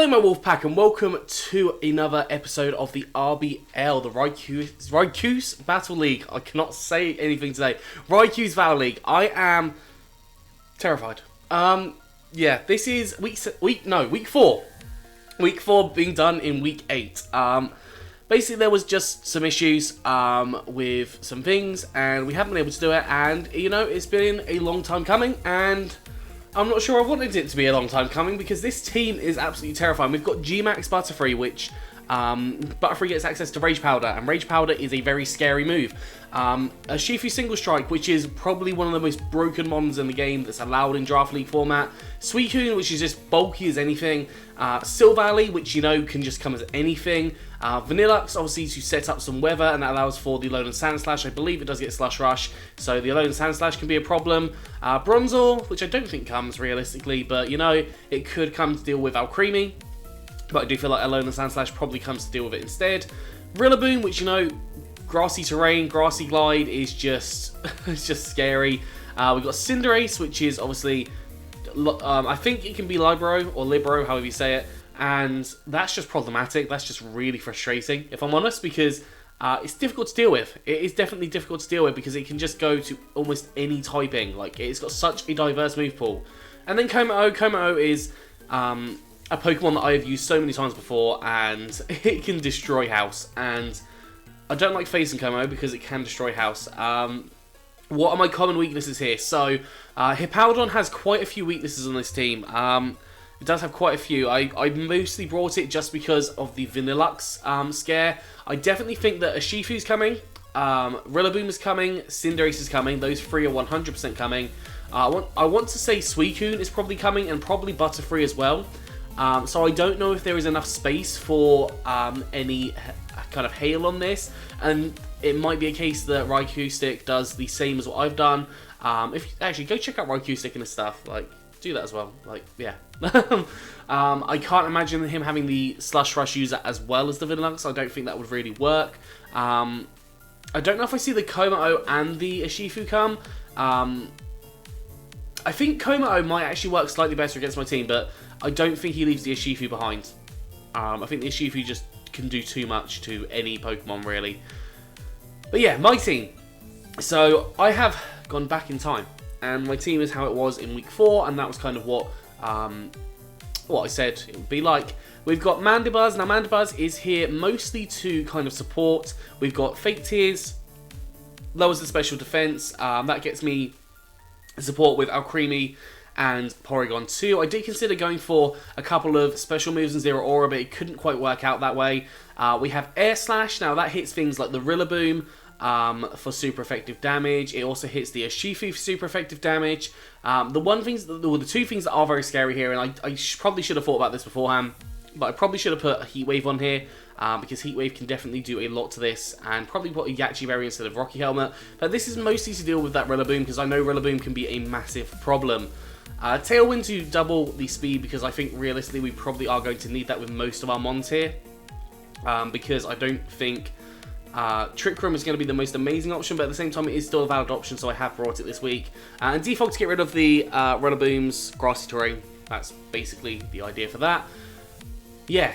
Hello my Wolfpack and welcome to another episode of the RBL, the Raikous Battle League. I cannot say anything today. Raikous Battle League. I am terrified. Yeah, this is week 4. Week 4 being done in week 8. Basically there was just some issues with some things and we haven't been able to do it, and you know, it's been a long time coming and I'm not sure I wanted it to be a long time coming because this team is absolutely terrifying. We've got G-Max Butterfree, which Butterfree gets access to Rage Powder, and Rage Powder is a very scary move. A Shifu Single Strike, which is probably one of the most broken mons in the game that's allowed in Draft League format. Suicune, which is just bulky as anything. Silvally, which you know can just come as anything. Vanillux, obviously to set up some weather, and that allows for the Alolan Sandslash. I believe it does get Slush Rush, so the Alolan Sandslash can be a problem. Bronzor, which I don't think comes realistically, but you know, it could come to deal with Alcremie. But I do feel like Alolan Sandslash probably comes to deal with it instead. Rillaboom, which you know, grassy terrain, grassy glide is just it's just scary. We've got Cinderace, which is obviously I think it can be Libero or Libero, however you say it, and that's just problematic. That's just really frustrating, if I'm honest, because it's difficult to deal with. It is definitely difficult to deal with because it can just go to almost any typing. Like, it's got such a diverse move pool. And then Kommo-o. Kommo-o is a Pokemon that I have used so many times before, and it can destroy House. And I don't like facing Kommo-o because it can destroy House. What are my common weaknesses here? So, Hippowdon has quite a few weaknesses on this team. It does have quite a few. I mostly brought it just because of the Vanillux scare. I definitely think that Urshifu's coming, Rillaboom is coming, Cinderace is coming. Those three are 100% coming. I want to say Suicune is probably coming, and probably Butterfree as well. So I don't know if there is enough space for any kind of hail on this, and it might be a case that Raikoustic does the same as what I've done. If actually go check out Raikoustic and his stuff, like do that as well. Like, yeah. I can't imagine him having the Slush Rush user as well as the Vanillux. I don't think that would really work. I don't know if I see the Kommo-o and the Urshifu come. I think Kommo-o might actually work slightly better against my team, but I don't think he leaves the Urshifu behind. I think the Urshifu just can do too much to any Pokemon, really. But yeah, my team. So I have gone back in time, and my team is how it was in week 4, and that was kind of what I said it would be like. We've got Mandibuzz. Now Mandibuzz is here mostly to kind of support. We've got Fake Tears, lowers the special defense. That gets me support with Alcremie and Porygon 2. I did consider going for a couple of special moves in Zero Aura, but it couldn't quite work out that way. We have Air Slash. Now that hits things like the Rillaboom for super effective damage. It also hits the Urshifu for super effective damage. The two things that are very scary here, and I probably should have thought about this beforehand, but I probably should have put a Heat Wave on here, because Heat Wave can definitely do a lot to this, and probably put a Yachi Berry instead of Rocky Helmet. But this is mostly to deal with that Rillaboom, because I know Rillaboom can be a massive problem. Tailwind to double the speed, because I think realistically we probably are going to need that with most of our mons here, because I don't think Trick Room is going to be the most amazing option, but at the same time it is still a valid option, so I have brought it this week. And Defog to get rid of the Rillaboom's grassy terrain. That's basically the idea for that. Yeah,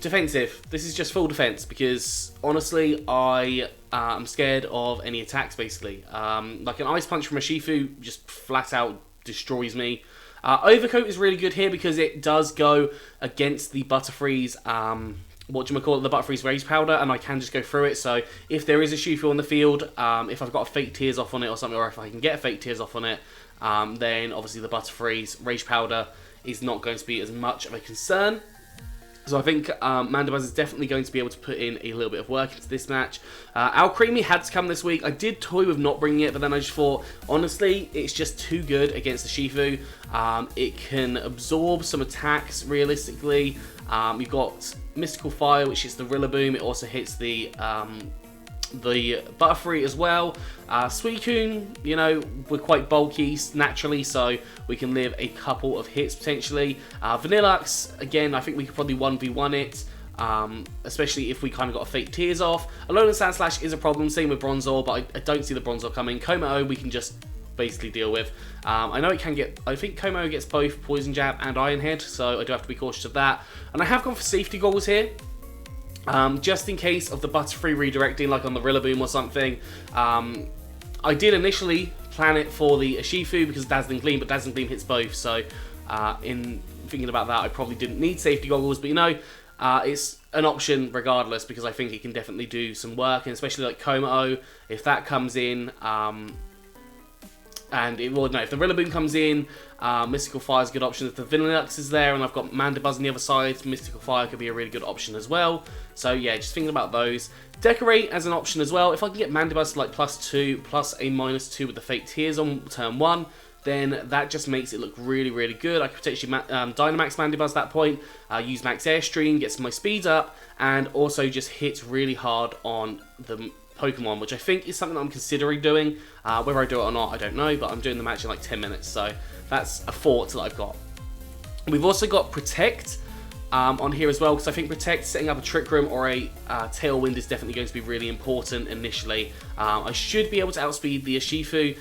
defensive. This is just full defense, because honestly I am scared of any attacks, basically. Like an Ice Punch from a Shifu just flat out destroys me. Overcoat is really good here because it does go against the Butterfree's the Butterfree's Rage Powder, and I can just go through it. So if there is a Shifu on the field, if I've got a Fake Tears off on it or something, or if I can get a Fake Tears off on it, then obviously the Butterfree's Rage Powder is not going to be as much of a concern. So I think Mandibuzz is definitely going to be able to put in a little bit of work into this match. Alcremie had to come this week. I did toy with not bringing it, but then I just thought, honestly, it's just too good against the Shifu. It can absorb some attacks, realistically. You've got Mystical Fire, which hits the Rillaboom. It also hits the Butterfree as well. Suicune, you know, we're quite bulky naturally, so we can live a couple of hits potentially. Vanillux, again, I think we could probably 1v1 it, especially if we kind of got a Fake Tears off. Alolan Sandslash is a problem, same with Bronzor, but I don't see the Bronzor coming. Kommo-o, we can just basically deal with. I know it can get, I think Como gets both Poison Jab and Iron Head, so I do have to be cautious of that. And I have gone for safety goggles here. Just in case of the butterfree redirecting, like on the Rillaboom or something. I did initially plan it for the Urshifu because Dazzling Gleam, but Dazzling Gleam hits both, so in thinking about that, I probably didn't need safety goggles, but you know, it's an option regardless because I think it can definitely do some work, and especially like Como, if that comes in, and it will, no, if the Rillaboom comes in, Mystical Fire is a good option. If the Vanillux is there and I've got Mandibuzz on the other side, Mystical Fire could be a really good option as well. So yeah, just thinking about those. Decorate as an option as well. If I can get Mandibuzz to like +2, plus a -2 with the Fake Tears on turn 1, then that just makes it look really, really good. I could potentially Dynamax Mandibuzz at that point, use Max Airstream, get some of my speeds up, and also just hit really hard on the Pokemon, which I think is something that I'm considering doing. Whether I do it or not, I don't know, but I'm doing the match in like 10 minutes, so that's a thought that I've got. We've also got Protect on here as well, because I think Protect, setting up a Trick Room or a Tailwind is definitely going to be really important initially. I should be able to outspeed the Urshifu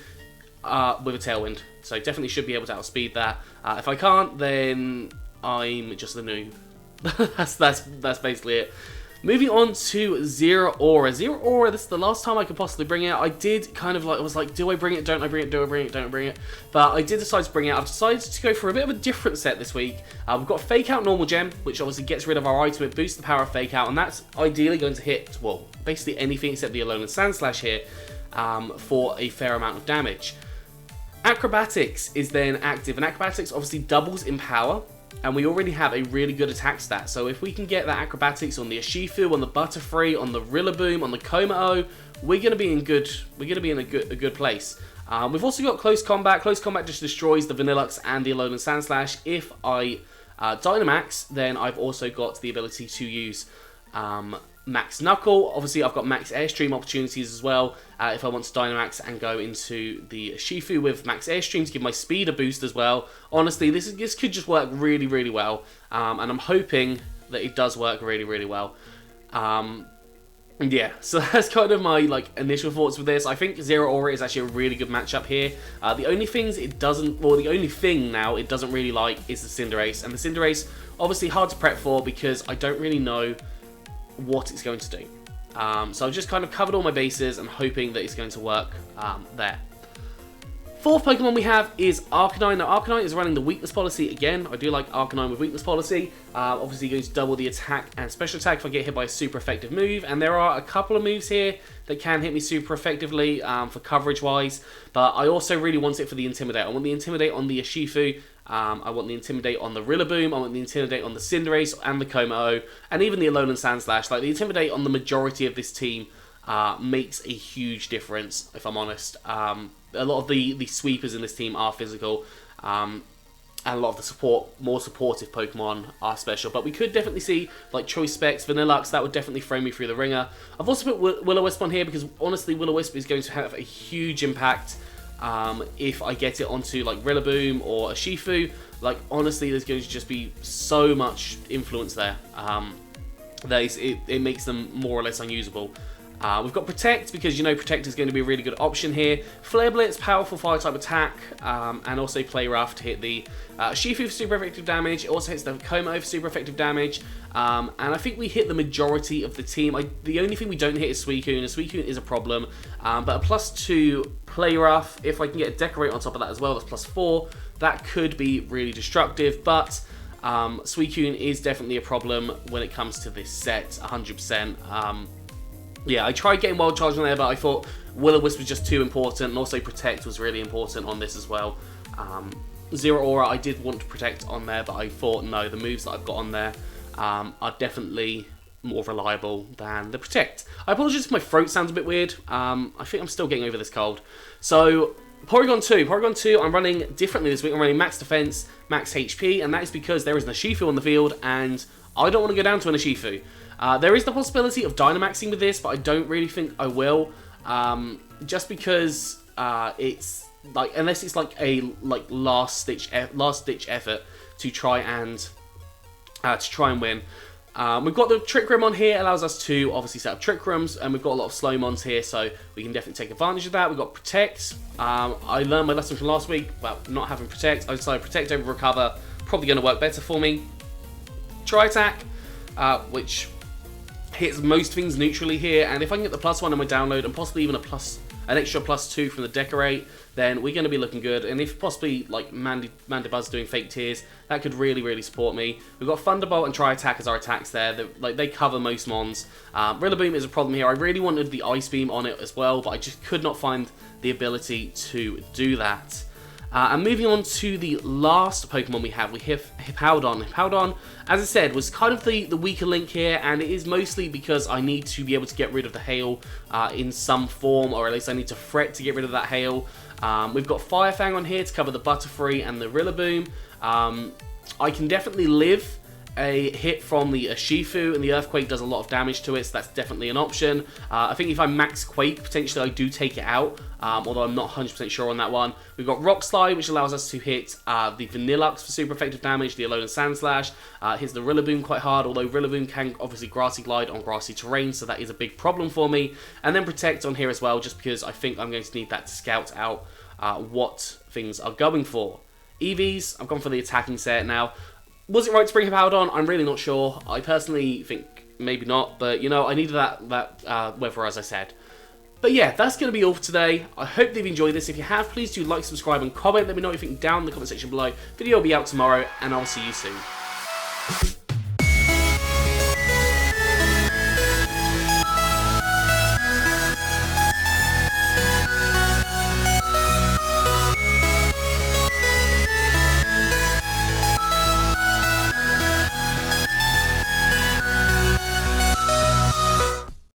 with a Tailwind, so definitely should be able to outspeed that. If I can't, then I'm just a noob. that's basically it. Moving on to Zero Aura. Zero Aura, this is the last time I could possibly bring it. I did kind of like, I was like, do I bring it, don't I bring it, do I bring it, don't I bring it? But I did decide to bring it. I've decided to go for a bit of a different set this week. We've got Fake Out Normal Gem, which obviously gets rid of our item. It boosts the power of Fake Out, and that's ideally going to hit, well, basically anything except the Alolan Sandslash here for a fair amount of damage. Acrobatics is then active, and Acrobatics obviously doubles in power. And we already have a really good attack stat, so if we can get that Acrobatics on the Urshifu, on the Butterfree, on the Rillaboom, on the Como, we're gonna be in a good place. We've also got Close Combat. Close Combat just destroys the Vanillux and the Alolan Sandslash. If I Dynamax, then I've also got the ability to use Max Knuckle. Obviously, I've got Max Airstream opportunities as well if I want to Dynamax and go into the Urshifu with Max Airstream to give my speed a boost as well. Honestly, this could just work really, really well, and I'm hoping that it does work really, really well. Yeah, so that's kind of my initial thoughts with this. I think Zero Aura is actually a really good matchup here. The only thing now it doesn't really like is the Cinderace, and the Cinderace obviously hard to prep for because I don't really know what it's going to do. So I've just kind of covered all my bases and hoping that it's going to work there. Fourth Pokemon we have is Arcanine. Now Arcanine is running the weakness policy again. I do like Arcanine with weakness policy. Obviously going to double the attack and special attack if I get hit by a super effective move. And there are a couple of moves here that can hit me super effectively for coverage wise. But I also really want it for the Intimidate. I want the Intimidate on the Urshifu. I want the Intimidate on the Rillaboom, I want the Intimidate on the Cinderace and the Como, and even the Alolan Sandslash. Like, the Intimidate on the majority of this team makes a huge difference, if I'm honest. A lot of the sweepers in this team are physical, and a lot of the more supportive Pokemon are special. But we could definitely see, like, Choice Specs, Vanillux, that would definitely throw me through the ringer. I've also put Will-O-Wisp on here because, honestly, Will-O-Wisp is going to have a huge impact if I get it onto like Rillaboom or Urshifu. Like, honestly, there's going to just be so much influence there. It makes them more or less unusable. We've got Protect because, you know, Protect is going to be a really good option here. Flare Blitz, powerful fire-type attack, and also Play Rough to hit the Urshifu for super effective damage. It also hits the Como for super effective damage. And I think we hit the majority of the team. The only thing we don't hit is Suicune, and Suicune is a problem. But a +2 Play Rough, if I can get a Decorate on top of that as well, that's +4. That could be really destructive, but Suicune is definitely a problem when it comes to this set, 100%. Yeah, I tried getting Wild Charge on there, but I thought Will-O-Wisp was just too important, and also Protect was really important on this as well. Zero Aura, I did want to Protect on there, but I thought, no, the moves that I've got on there are definitely more reliable than the Protect. I apologise if my throat sounds a bit weird. I think I'm still getting over this cold. So, Porygon 2, I'm running differently this week. I'm running Max Defense, Max HP, and that is because there is an Urshifu on the field, and I don't want to go down to an Urshifu. There is the possibility of Dynamaxing with this, but I don't really think I will. Just because it's like, unless it's like a last ditch effort to try and win. We've got the Trick Room on here, allows us to obviously set up Trick Rooms, and we've got a lot of slow mons here, so we can definitely take advantage of that. We've got Protect. I learned my lesson from last week about not having Protect. I decided Protect over Recover, probably going to work better for me. Try Attack, which hits most things neutrally here, and if I can get the +1 on my download, and possibly even an extra +2 from the Decorate, then we're going to be looking good. And if possibly like Mandibuzz doing Fake Tears, that could really support me. We've got Thunderbolt and Try Attack as our attacks there. They cover most mons. Rillaboom is a problem here. I really wanted the Ice Beam on it as well, but I just could not find the ability to do that. And moving on to the last Pokemon we have Hippowdon. Hippowdon, as I said, was kind of the weaker link here, and it is mostly because I need to be able to get rid of the hail in some form, or at least I need to fret to get rid of that hail. We've got Firefang on here to cover the Butterfree and the Rillaboom. I can definitely live a hit from the Urshifu, and the Earthquake does a lot of damage to it, so that's definitely an option. I think if I max Quake, potentially I do take it out, although I'm not 100% sure on that one. We've got Rock Slide, which allows us to hit the Vanillux for super effective damage, the Alolan Sandslash, hits the Rillaboom quite hard, although Rillaboom can obviously Grassy Glide on grassy terrain, so that is a big problem for me. And then Protect on here as well, just because I think I'm going to need that to scout out what things are going for. EVs, I've gone for the attacking set now. Was it right to bring Hippowdon? I'm really not sure. I personally think maybe not, but you know, I needed that weather, as I said. But yeah, that's going to be all for today. I hope you've enjoyed this. If you have, please do like, subscribe, and comment. Let me know what you think down in the comment section below. Video will be out tomorrow, and I'll see you soon.